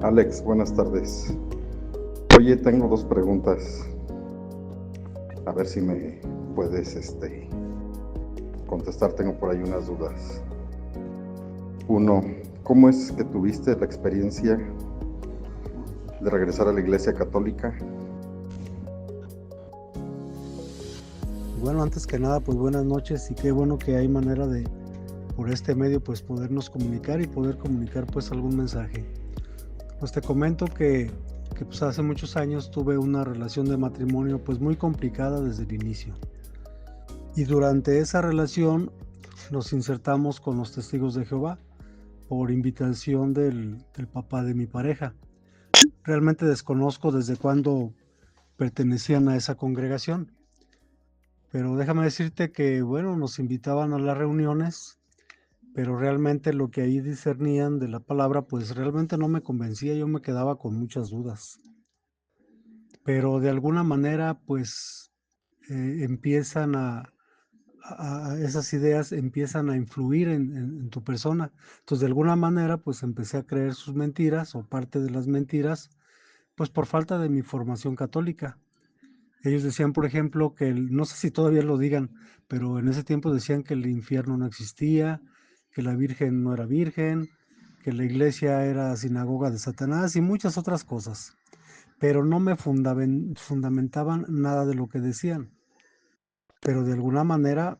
Alex, buenas tardes. Oye, tengo dos preguntas. A ver si me puedes contestar. Tengo por ahí unas dudas. Uno, ¿cómo es que tuviste la experiencia de regresar a la Iglesia Católica? Bueno, antes que nada, pues buenas noches y qué bueno que hay manera de, por este medio, pues podernos comunicar y poder comunicar pues algún mensaje. Pues te comento que pues hace muchos años tuve una relación de matrimonio pues muy complicada desde el inicio. Y durante esa relación nos insertamos con los Testigos de Jehová por invitación del papá de mi pareja. Realmente desconozco desde cuándo pertenecían a esa congregación, pero déjame decirte que, bueno, nos invitaban a las reuniones, pero realmente lo que ahí discernían de la palabra, pues realmente no me convencía, yo me quedaba con muchas dudas. Pero de alguna manera, pues empiezan esas ideas empiezan a influir en tu persona. Entonces, de alguna manera, pues empecé a creer sus mentiras o parte de las mentiras, pues por falta de mi formación católica. Ellos decían, por ejemplo, que no sé si todavía lo digan, pero en ese tiempo decían que el infierno no existía, que la Virgen no era virgen, que la iglesia era sinagoga de Satanás y muchas otras cosas, pero no me fundamentaban nada de lo que decían. Pero de alguna manera,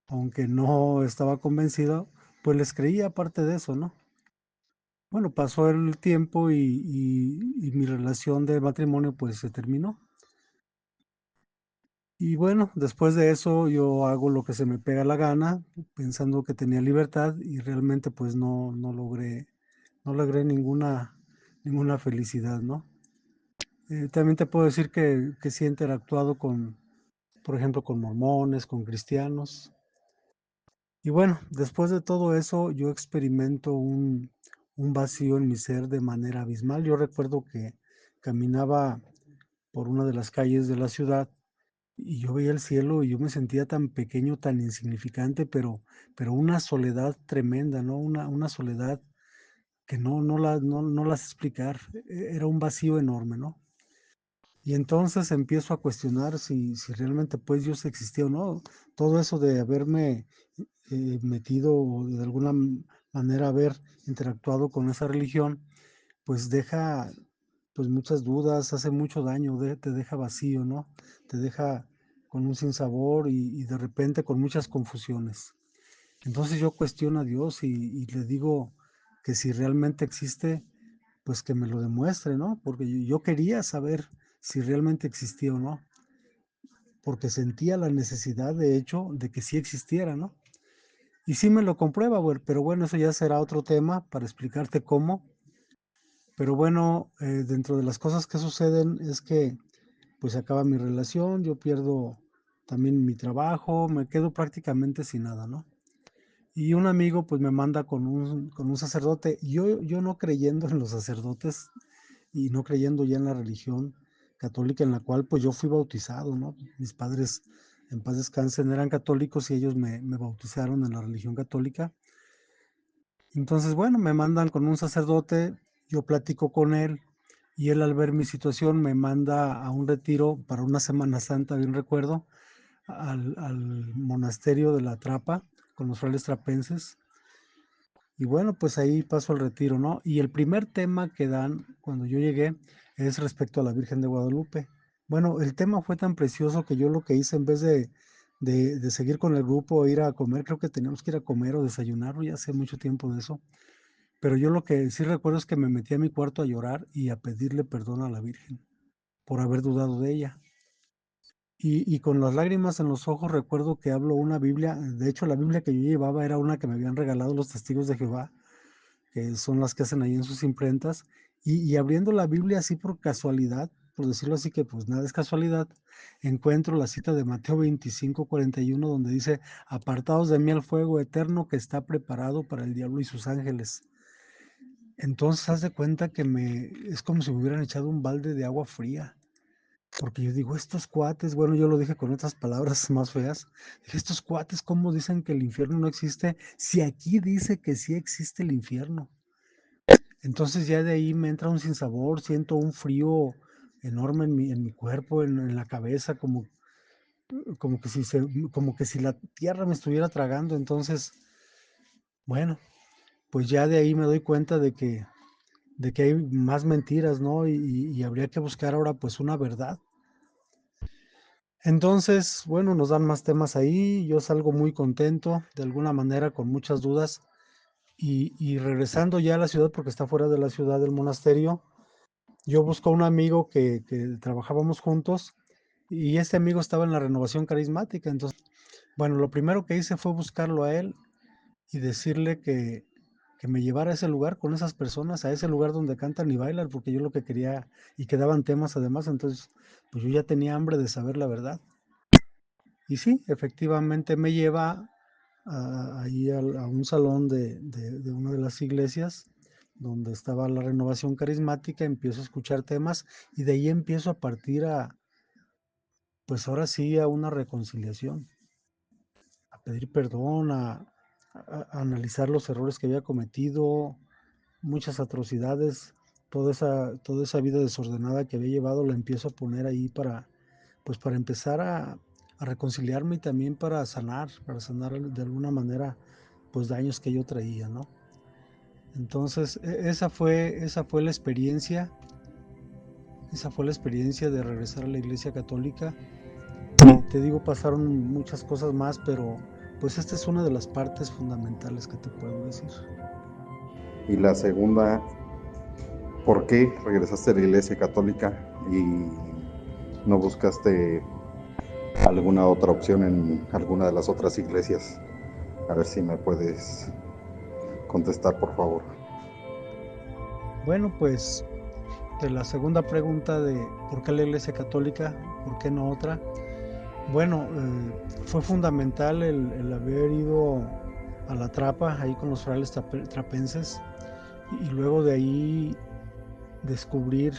aunque no estaba convencido, pues les creía parte de eso, ¿no? Bueno, pasó el tiempo y mi relación de matrimonio pues se terminó. Y bueno, después de eso yo hago lo que se me pega la gana, pensando que tenía libertad y realmente pues no logré ninguna felicidad, ¿no? También te puedo decir que sí he interactuado con, por ejemplo, con mormones, con cristianos. Y bueno, después de todo eso yo experimento un vacío en mi ser de manera abismal. Yo recuerdo que caminaba por una de las calles de la ciudad y yo veía el cielo y yo me sentía tan pequeño, tan insignificante, pero una soledad tremenda, ¿no? Una soledad que no las explicar. Era un vacío enorme, ¿no? Y entonces empiezo a cuestionar si realmente pues Dios existía o no. Todo eso de haberme metido o de alguna manera haber interactuado con esa religión, pues deja pues muchas dudas, hace mucho daño, te deja vacío, ¿no? Te deja con un sinsabor y de repente con muchas confusiones. Entonces yo cuestiono a Dios y le digo que si realmente existe, pues que me lo demuestre, ¿no? Porque yo quería saber si realmente existía o no, porque sentía la necesidad, de hecho, de que sí existiera, ¿no? Y sí me lo comprueba, güey, pero bueno, eso ya será otro tema para explicarte cómo. Pero bueno, dentro de las cosas que suceden es que pues acaba mi relación, yo pierdo también mi trabajo, me quedo prácticamente sin nada, ¿no? Y un amigo pues me manda con un sacerdote, y yo no creyendo en los sacerdotes y no creyendo ya en la religión católica en la cual pues yo fui bautizado, ¿no? Mis padres en paz descansen eran católicos y ellos me bautizaron en la religión católica. Entonces, bueno, me mandan con un sacerdote, yo platico con él y él al ver mi situación me manda a un retiro para una Semana Santa, bien recuerdo, al monasterio de la Trapa con los frailes trapenses. Y bueno, pues ahí paso el retiro, ¿no? Y el primer tema que dan cuando yo llegué es respecto a la Virgen de Guadalupe. Bueno, el tema fue tan precioso que yo lo que hice en vez de seguir con el grupo e ir a comer, creo que teníamos que ir a comer o desayunar, ya hace mucho tiempo de eso. Pero yo lo que sí recuerdo es que me metí a mi cuarto a llorar y a pedirle perdón a la Virgen por haber dudado de ella. Y con las lágrimas en los ojos recuerdo que hablo una Biblia, de hecho la Biblia que yo llevaba era una que me habían regalado los Testigos de Jehová, que son las que hacen ahí en sus imprentas, y abriendo la Biblia así por casualidad, por decirlo así que pues nada es casualidad, encuentro la cita de Mateo 25:41 donde dice, apartados de mí el fuego eterno que está preparado para el diablo y sus ángeles. Entonces haz de cuenta que es como si me hubieran echado un balde de agua fría. porque yo digo, estos cuates, bueno, yo lo dije con otras palabras más feas, dije, estos cuates, ¿cómo dicen que el infierno no existe? Si aquí dice que sí existe el infierno. Entonces ya de ahí me entra un sinsabor, siento un frío enorme en mi cuerpo, en la cabeza, como que si la tierra me estuviera tragando. Entonces, bueno, pues ya de ahí me doy cuenta de que hay más mentiras, ¿no? Y habría que buscar ahora pues una verdad. Entonces, bueno, nos dan más temas ahí, yo salgo muy contento, de alguna manera con muchas dudas, y regresando ya a la ciudad, porque está fuera de la ciudad del monasterio, yo busco a un amigo que trabajábamos juntos, y este amigo estaba en la renovación carismática. Entonces, bueno, lo primero que hice fue buscarlo a él y decirle que me llevara a ese lugar con esas personas, a ese lugar donde cantan y bailan, porque yo lo que quería, y que daban temas además. Entonces, pues yo ya tenía hambre de saber la verdad. Y sí, efectivamente me lleva ahí a un salón de una de las iglesias donde estaba la renovación carismática, empiezo a escuchar temas y de ahí empiezo a partir pues ahora sí, a una reconciliación, a pedir perdón, a analizar los errores que había cometido, muchas atrocidades, toda esa vida desordenada que había llevado, la empiezo a poner ahí pues para empezar a reconciliarme y también para sanar de alguna manera, pues daños que yo traía, ¿no? Entonces, esa fue la experiencia de regresar a la Iglesia Católica. Te digo, pasaron muchas cosas más, pero pues esta es una de las partes fundamentales que te puedo decir. Y la segunda, ¿por qué regresaste a la iglesia católica y no buscaste alguna otra opción en alguna de las otras iglesias? A ver si me puedes contestar, por favor. Bueno, pues de la segunda pregunta de por qué la Iglesia Católica, por qué no otra. Bueno, fue fundamental el haber ido a la trapa ahí con los frailes trapenses y luego de ahí descubrir,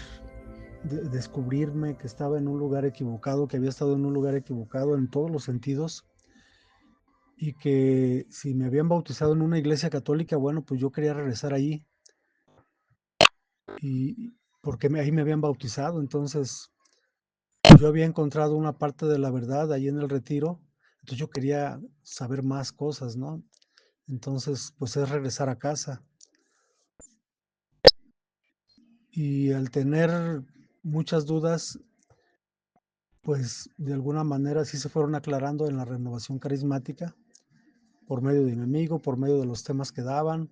descubrirme que estaba en un lugar equivocado, que había estado en un lugar equivocado en todos los sentidos, y que si me habían bautizado en una iglesia católica, bueno, pues yo quería regresar ahí, y porque ahí me habían bautizado. Entonces yo había encontrado una parte de la verdad ahí en el retiro, entonces yo quería saber más cosas, ¿no? Entonces, pues es regresar a casa. Y al tener muchas dudas, pues de alguna manera sí se fueron aclarando en la renovación carismática, por medio de mi amigo, por medio de los temas que daban.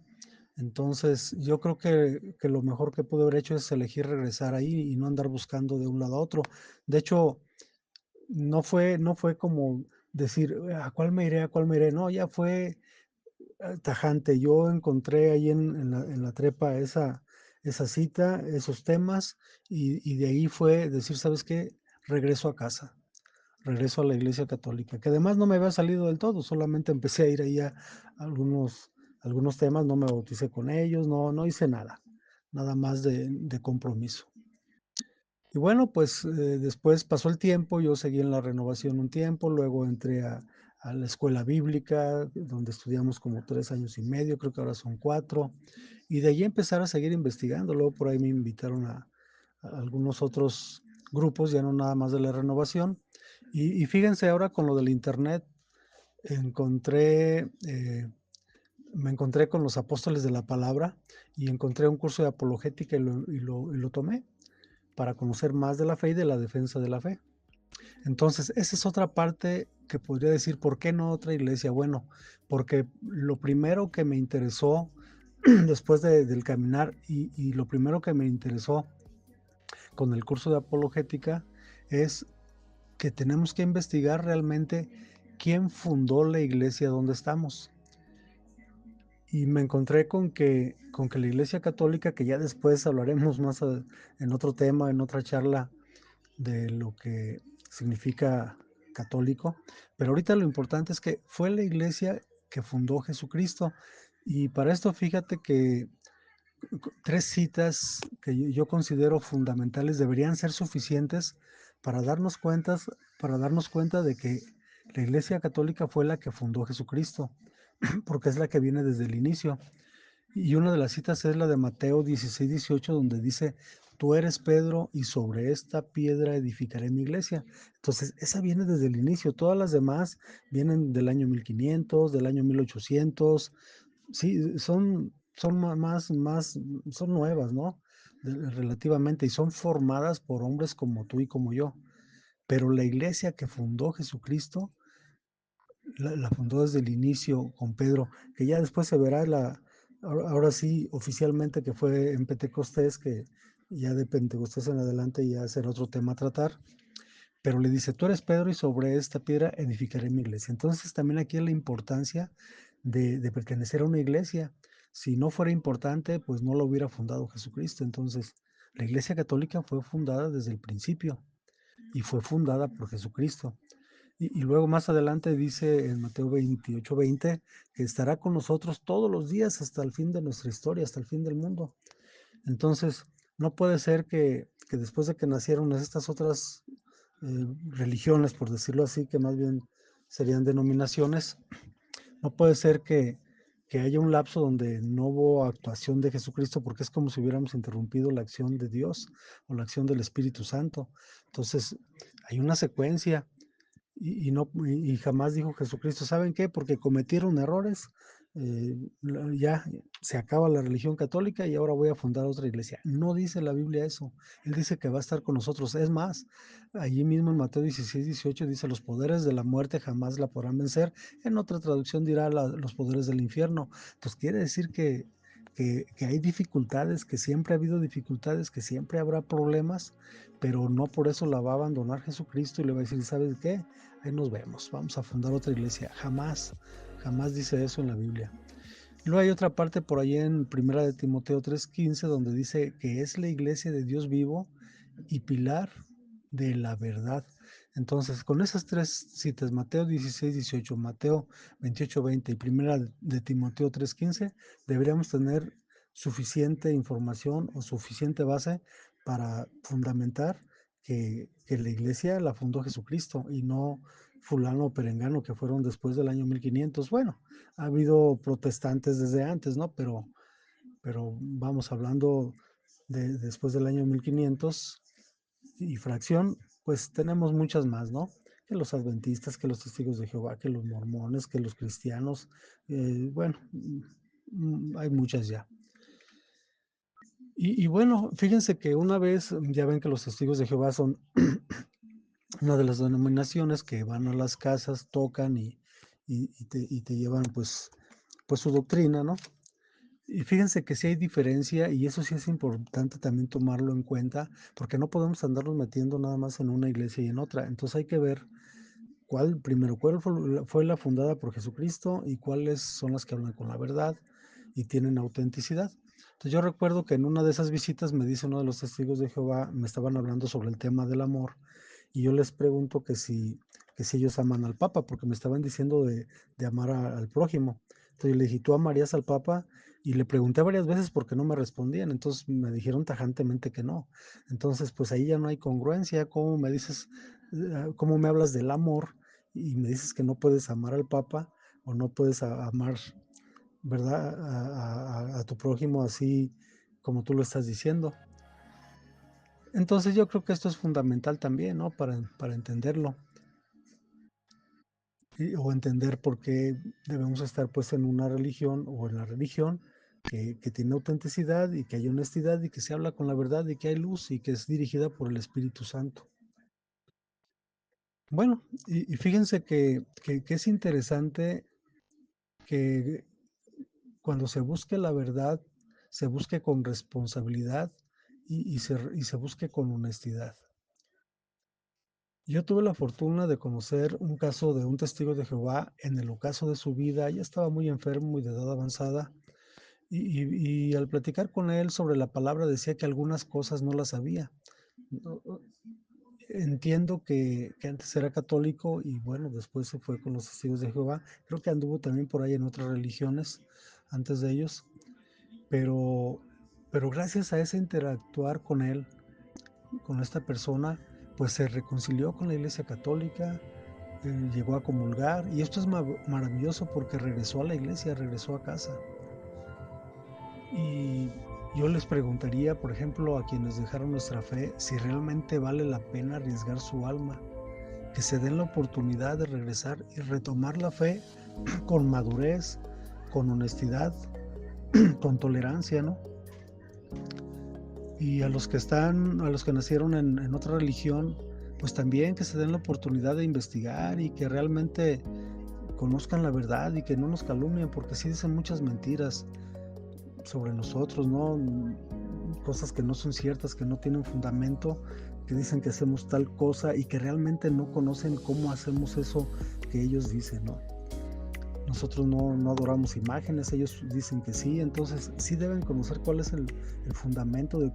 Entonces, yo creo que lo mejor que pude haber hecho es elegir regresar ahí y no andar buscando de un lado a otro. De hecho, no fue como decir, ¿a cuál me iré? ¿A cuál me iré? No, ya fue tajante. Yo encontré ahí en la trepa esa cita, esos temas, y de ahí fue decir, ¿sabes qué? Regreso a casa, regreso a la iglesia católica, que además no me había salido del todo, solamente empecé a ir ahí a algunos, algunos temas, no me bauticé con ellos, no hice nada, nada más de compromiso. Y bueno, pues después pasó el tiempo, yo seguí en la renovación un tiempo, luego entré a la escuela bíblica, donde estudiamos como 3 años y medio, creo que ahora son 4, y de allí empezar a seguir investigando. Luego por ahí me invitaron a algunos otros grupos, ya no nada más de la renovación. Y fíjense ahora con lo del internet, encontré, me encontré con los apóstoles de la palabra y encontré un curso de apologética y lo tomé para conocer más de la fe y de la defensa de la fe. Entonces, esa es otra parte que podría decir, ¿por qué no otra iglesia? Bueno, porque lo primero que me interesó después del caminar y lo primero que me interesó con el curso de apologética es que tenemos que investigar realmente quién fundó la iglesia donde estamos. Y me encontré con que la iglesia católica, que ya después hablaremos más en otro tema, en otra charla, de lo que significa católico, pero ahorita lo importante es que fue la iglesia que fundó Jesucristo. Y para esto fíjate que 3 citas que yo considero fundamentales deberían ser suficientes para darnos cuentas, para darnos cuenta de que la Iglesia Católica fue la que fundó Jesucristo, porque es la que viene desde el inicio. Y una de las citas es la de Mateo 16:18, donde dice, tú eres Pedro y sobre esta piedra edificaré mi iglesia. Entonces, esa viene desde el inicio. Todas las demás vienen del año 1500, del año 1800. Sí, son nuevas, ¿no? Relativamente, y son formadas por hombres como tú y como yo. Pero la iglesia que fundó Jesucristo la fundó desde el inicio con Pedro, que ya después se verá ahora sí oficialmente que fue en Pentecostés, que ya de Pentecostés en adelante ya será otro tema a tratar, pero le dice, tú eres Pedro y sobre esta piedra edificaré mi iglesia. Entonces también aquí es la importancia de pertenecer a una iglesia. Si no fuera importante, pues no lo hubiera fundado Jesucristo. Entonces, la iglesia católica fue fundada desde el principio y fue fundada por Jesucristo. Y luego más adelante dice en Mateo 28:20 que estará con nosotros todos los días hasta el fin de nuestra historia, hasta el fin del mundo. Entonces, no puede ser que después de que nacieron estas otras religiones, por decirlo así, que más bien serían denominaciones, no puede ser que haya un lapso donde no hubo actuación de Jesucristo, porque es como si hubiéramos interrumpido la acción de Dios o la acción del Espíritu Santo. Entonces, hay una secuencia y jamás dijo Jesucristo, ¿saben qué? Porque cometieron errores, ya se acaba la religión católica y ahora voy a fundar otra iglesia. No dice la Biblia eso. Él dice que va a estar con nosotros. Es más, allí mismo en Mateo 16:18 dice, los poderes de la muerte jamás la podrán vencer. En otra traducción dirá los poderes del infierno. Entonces quiere decir que hay dificultades, que siempre ha habido dificultades, que siempre habrá problemas, pero no por eso la va a abandonar Jesucristo y le va a decir, ¿sabes qué? Ahí nos vemos, vamos a fundar otra iglesia. Jamás, jamás dice eso en la Biblia. Luego hay otra parte por ahí en Primera de Timoteo 3:15 donde dice que es la iglesia de Dios vivo y pilar de la verdad. Entonces, con esas tres citas, Mateo 16:18, Mateo 28:20 y Primera de Timoteo 3:15, deberíamos tener suficiente información o suficiente base para fundamentar que la iglesia la fundó Jesucristo y no fulano o perengano que fueron después del año 1500. Bueno, ha habido protestantes desde antes, ¿no? Pero vamos hablando de después del año 1500 y fracción, pues tenemos muchas más, ¿no? Que los adventistas, que los testigos de Jehová, que los mormones, que los cristianos, bueno, hay muchas ya. Y bueno, fíjense que una vez, ya ven que los testigos de Jehová son una de las denominaciones que van a las casas, tocan y te llevan pues su doctrina, ¿no? Y fíjense que sí hay diferencia y eso sí es importante también tomarlo en cuenta, porque no podemos andarnos metiendo nada más en una iglesia y en otra. Entonces hay que ver cuál fue la fundada por Jesucristo y cuáles son las que hablan con la verdad y tienen autenticidad. Entonces yo recuerdo que en una de esas visitas me dice uno de los testigos de Jehová, me estaban hablando sobre el tema del amor y yo les pregunto que si ellos aman al Papa, porque me estaban diciendo de amar al prójimo. Entonces yo le dije, ¿tú amarías al Papa? Y le pregunté varias veces porque no me respondían, entonces me dijeron tajantemente que no. Entonces, pues ahí ya no hay congruencia. ¿Cómo me dices, cómo me hablas del amor y me dices que no puedes amar al Papa o no puedes amar, ¿verdad? A tu prójimo así como tú lo estás diciendo. Entonces yo creo que esto es fundamental también, ¿no? Para entenderlo o entender por qué debemos estar pues en una religión o en la religión que tiene autenticidad y que hay honestidad y que se habla con la verdad y que hay luz y que es dirigida por el Espíritu Santo. Bueno, y fíjense que es interesante que cuando se busque la verdad, se busque con responsabilidad y se busque con honestidad. Yo tuve la fortuna de conocer un caso de un testigo de Jehová en el ocaso de su vida. Ya estaba muy enfermo y de edad avanzada. Y al platicar con él sobre la palabra decía que algunas cosas no las sabía. Entiendo que antes era católico y bueno, después se fue con los testigos de Jehová. Creo que anduvo también por ahí en otras religiones antes de ellos. Pero, pero gracias a ese interactuar con él, con esta persona, pues se reconcilió con la Iglesia Católica, llegó a comulgar, y esto es maravilloso porque regresó a la iglesia, regresó a casa. Y yo les preguntaría, por ejemplo, a quienes dejaron nuestra fe, si realmente vale la pena arriesgar su alma, que se den la oportunidad de regresar y retomar la fe con madurez, con honestidad, con tolerancia, ¿no? Y a los que nacieron en otra religión, pues también que se den la oportunidad de investigar y que realmente conozcan la verdad y que no nos calumnien, porque sí dicen muchas mentiras sobre nosotros, ¿no? Cosas que no son ciertas, que no tienen fundamento, que dicen que hacemos tal cosa y que realmente no conocen cómo hacemos eso que ellos dicen, ¿no? Nosotros no adoramos imágenes, ellos dicen que sí, entonces sí deben conocer cuál es el fundamento de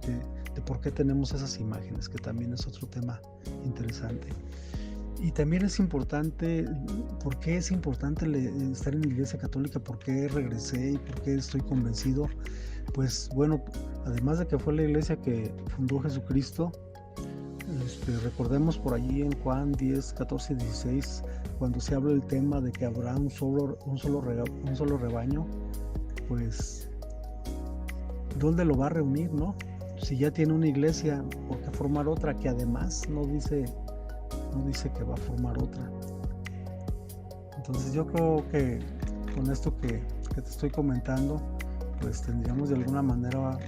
por qué tenemos esas imágenes, que también es otro tema interesante. Y también es importante, ¿por qué es importante estar en la Iglesia Católica? ¿Por qué regresé y por qué estoy convencido? Pues bueno, además de que fue la iglesia que fundó Jesucristo, recordemos por allí en Juan 10, 14 y 16, cuando se habla el tema de que habrá un solo rebaño, pues ¿dónde lo va a reunir, no? Si ya tiene una iglesia, ¿por qué formar otra que además no dice que va a formar otra? Entonces yo creo que con esto que te estoy comentando, pues tendríamos de alguna manera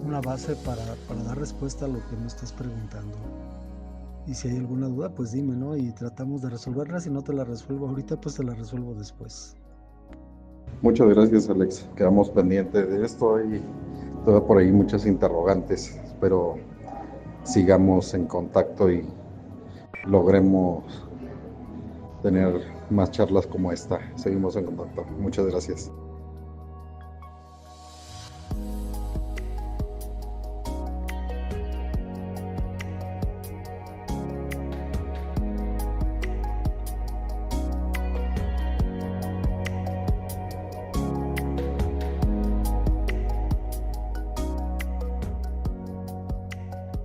una base para dar respuesta a lo que me estás preguntando. Y si hay alguna duda, pues dime, ¿no? Y tratamos de resolverla. Si no te la resuelvo ahorita, pues te la resuelvo después. Muchas gracias, Alex. Quedamos pendientes de esto y todavía por ahí muchas interrogantes. Espero sigamos en contacto y logremos tener más charlas como esta. Seguimos en contacto. Muchas gracias.